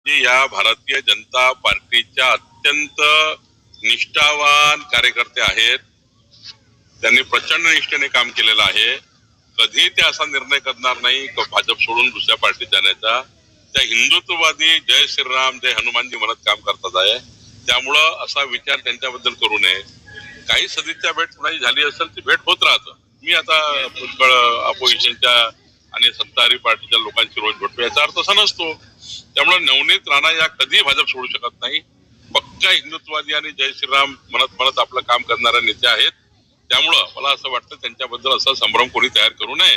जे या भारतीय जनता पार्टीच्या अत्यंत निष्ठावान कार्यकर्ते आहेत. त्यांनी प्रचंड निष्ठेने काम केलेलं आहे. कधी ते असा निर्णय करणार नाही की भाजप सोडून दुसऱ्या पार्टीत जाण्याचा. त्या हिंदुत्ववादी जय श्रीराम जय हनुमानजी म्हणत काम करतात आहे. त्यामुळं असा विचार त्यांच्याबद्दल करू नये. काही सदिच्छा भेट कुणाची झाली असेल ती भेट होत राहतं. मी आता पुष्कळ अपोजिशनच्या आणि सत्ताधारी पार्टीच्या लोकांची रोज भेटतो, याचा अर्थ असा नसतो. त्यामुळे नवनीत राणा या कधी भाजप सोडू शकत नाही. पक्का हिंदुत्ववादी आणि जय श्रीराम म्हणत आपलं काम करणारे नेते आहेत. त्यामुळं मला असं वाटतं त्यांच्याबद्दल असा संभ्रम कोणी तयार करू नये.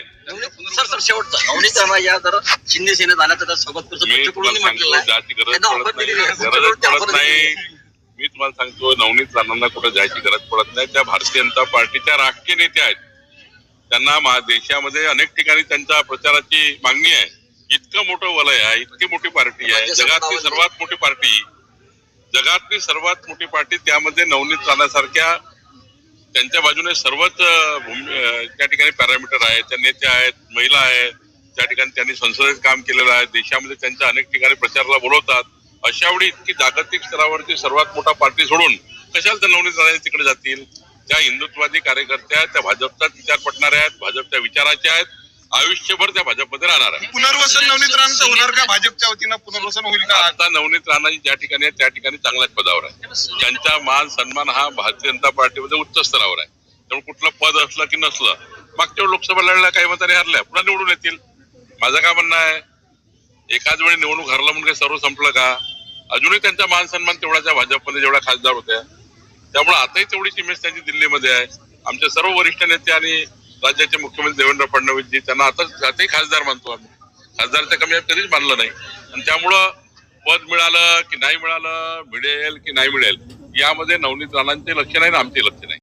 सर शेवटचा नवनीत राणा या जर शिंदे सेनेत आल्या तर सोबत जायची गरज पडत नाही. मी तुम्हाला सांगतो नवनीत राणांना कुठे जायची गरज पडत नाही. त्या भारतीय जनता पार्टीच्या राष्ट्रीय नेते आहेत. त्यांना देशामध्ये अनेक ठिकाणी त्यांच्या प्रचाराची मागणी आहे. इतकं मोठं वलय आहे, इतकी मोठी पार्टी आहे, जगातली सर्वात मोठी पार्टी त्यामध्ये नवनीत राणासारख्या त्यांच्या बाजूने सर्वच त्या ठिकाणी पॅरामीटर आहेत. त्या नेत्या आहेत, महिला आहेत, त्या ठिकाणी त्यांनी संसदेत काम केलेलं आहे. देशामध्ये त्यांच्या अनेक ठिकाणी प्रचाराला बोलवतात. अशा वेळी इतकी जागतिक स्तरावरची सर्वात मोठा पार्टी सोडून कशाला त्या नवनीत राणे तिकडे जातील. त्या हिंदुत्ववादी कार्यकर्त्या त्या भाजपचाच विचार पटणाऱ्या आहेत, भाजपच्या विचाराच्या आहेत. आयुष्यभर त्या भाजपमध्ये राहणार आहे. पुनर्वसन नवनीत राणांचं होणार का? भाजपच्या वतीनं पुनर्वसन होईल का? आता नवनीत राणा ज्या ठिकाणी आहे त्या ठिकाणी चांगल्याच पदावर आहे. त्यांचा मान सन्मान हा भारतीय जनता पार्टीमध्ये उच्च स्तरावर आहे. त्यामुळे कुठलं पद असलं की नसलं, मागच्या लोकसभा लढल्या काही मताने हरल्या, पुन्हा निवडून येतील. माझं काय म्हणणं आहे, एकाच वेळी निवडणूक हरला म्हणून काही सर्व संपलं का? अजूनही त्यांचा मान सन्मान तेवढाच आहे भाजपमध्ये जेवढा खासदार होत्या. त्यामुळे आताही तेवढीच इमेज त्यांची दिल्लीमध्ये आहे. आमचे सर्व वरिष्ठ नेते आणि राज्याचे मुख्यमंत्री देवेंद्र फडणवीसजी त्यांना आताही खासदार मानतो आम्ही. खासदारच्या कमी कधीच मानलं नाही. आणि त्यामुळं पद मिळालं की नाही मिळालं, मिळेल की नाही मिळेल, यामध्ये नवनीत राणांचे लक्ष नाही ना आमचे लक्ष नाही.